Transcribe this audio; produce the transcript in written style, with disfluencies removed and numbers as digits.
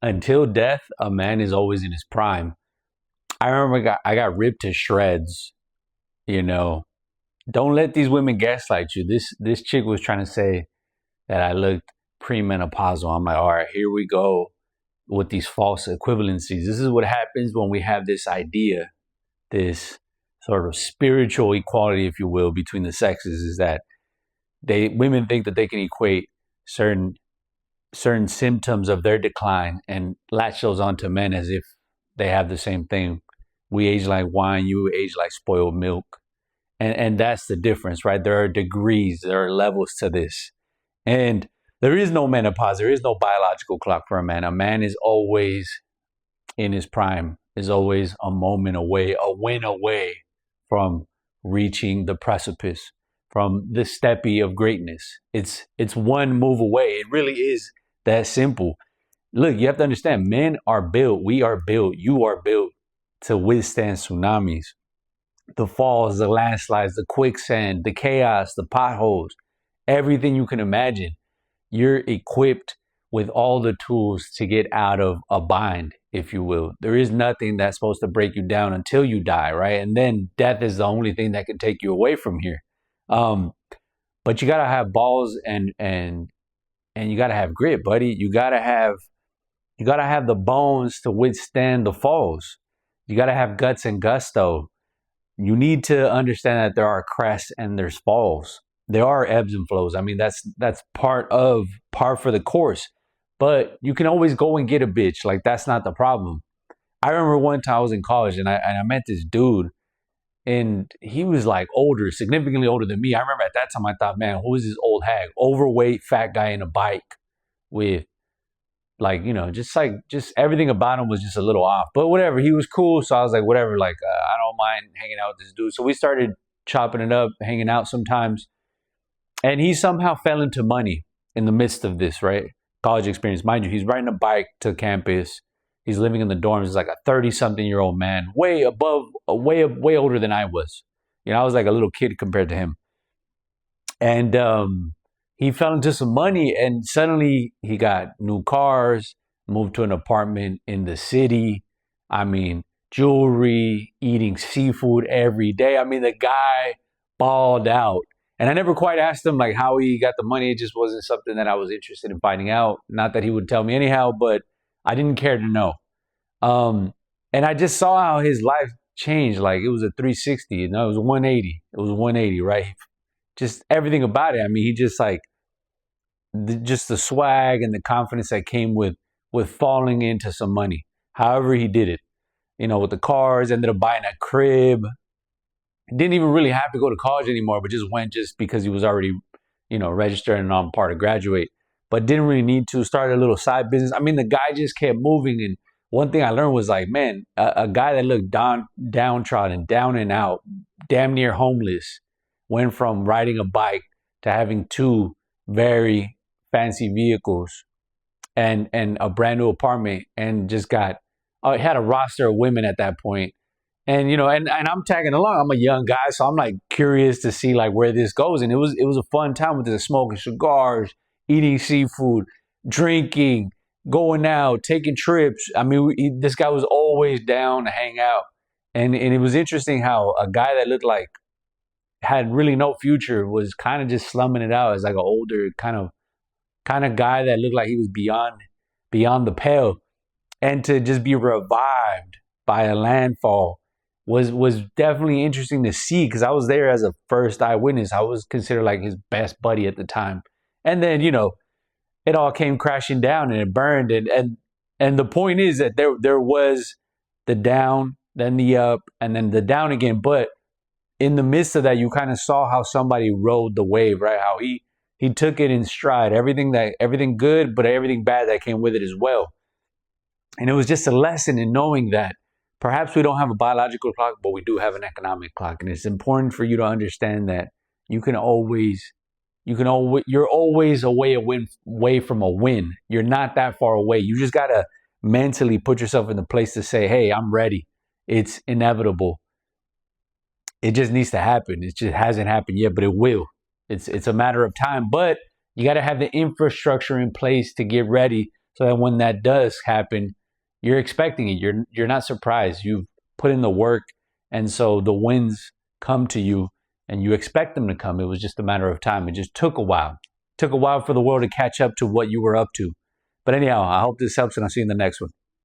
until death, a man is always in his prime. I remember I got ripped to shreds. You know, don't let these women gaslight you. This chick was trying to say that I looked premenopausal. I'm like, all right, here we go with these false equivalencies. This is what happens when we have this idea, this sort of spiritual equality, if you will, between the sexes. Is that women think that they can equate certain symptoms of their decline and latch those onto men as if they have the same thing. We age like wine, you age like spoiled milk. And that's the difference, right? There are degrees, there are levels to this. And there is no menopause, there is no biological clock for a man. A man is always in his prime, is always a moment away, a win away from reaching the precipice, from the steppe of greatness. It's one move away. It really is that simple. Look, you have to understand, men are built, we are built, you are built to withstand tsunamis, the falls, the landslides, the quicksand, the chaos, the potholes, everything you can imagine. You're equipped with all the tools to get out of a bind, if you will. There is nothing that's supposed to break you down until you die, right? And then death is the only thing that can take you away from here. But you gotta have balls and you gotta have grit, buddy. You gotta have the bones to withstand the falls. You gotta have guts and gusto. You need to understand that there are crests and there's falls. There are ebbs and flows. I mean, that's par for the course. But you can always go and get a bitch. Like, that's not the problem. I remember one time I was in college and I met this dude, and he was like older, significantly older than me. I remember at that time I thought, man, who is this old hag? Overweight, fat guy in a bike with like, just everything about him was just a little off. But whatever, he was cool. So I was like, whatever, like, I don't mind hanging out with this dude. So we started chopping it up, hanging out sometimes. And he somehow fell into money in the midst of this, right? College experience. Mind you, he's riding a bike to campus. He's living in the dorms. He's like a 30-something-year-old man, way older than I was. I was like a little kid compared to him. And he fell into some money, and suddenly he got new cars, moved to an apartment in the city. I mean, jewelry, eating seafood every day. I mean, the guy balled out. And I never quite asked him like how he got the money. It just wasn't something that I was interested in finding out. Not that he would tell me anyhow, but I didn't care to know. And I just saw how his life changed. Like, it was a 360, it was 180. It was 180, right? Just everything about it. I mean, he just like, just the swag and the confidence that came with falling into some money. However he did it, with the cars, ended up buying a crib. Didn't even really have to go to college anymore, but just went just because he was already, registered and on par to graduate. But didn't really need to. Start a little side business. I mean, the guy just kept moving. And one thing I learned was like, man, a guy that looked downtrodden, down and out, damn near homeless, went from riding a bike to having two very fancy vehicles and a brand new apartment, and just had a roster of women at that point. And and I'm tagging along. I'm a young guy, so I'm like curious to see like where this goes. And it was a fun time with the smoking cigars, eating seafood, drinking, going out, taking trips. I mean, this guy was always down to hang out. And it was interesting how a guy that looked like had really no future was kind of just slumming it out as like an older kind of guy that looked like he was beyond the pale. And to just be revived by a landfall was definitely interesting to see, because I was there as a first eyewitness. I was considered like his best buddy at the time. And then, it all came crashing down and it burned. And the point is that there was the down, then the up, and then the down again. But in the midst of that, you kind of saw how somebody rode the wave, right? How he took it in stride, everything good, but everything bad that came with it as well. And it was just a lesson in knowing that perhaps we don't have a biological clock, but we do have an economic clock. And it's important for you to understand that you're always away from a win. You're not that far away. You just got to mentally put yourself in the place to say, hey, I'm ready. It's inevitable. It just needs to happen. It just hasn't happened yet, but it will. It's a matter of time. But you got to have the infrastructure in place to get ready So that when that does happen, you're expecting it. You're not surprised. You've put in the work, and so the wins come to you, and you expect them to come. It was just a matter of time. It just took a while. It took a while for the world to catch up to what you were up to. But anyhow, I hope this helps, and I'll see you in the next one.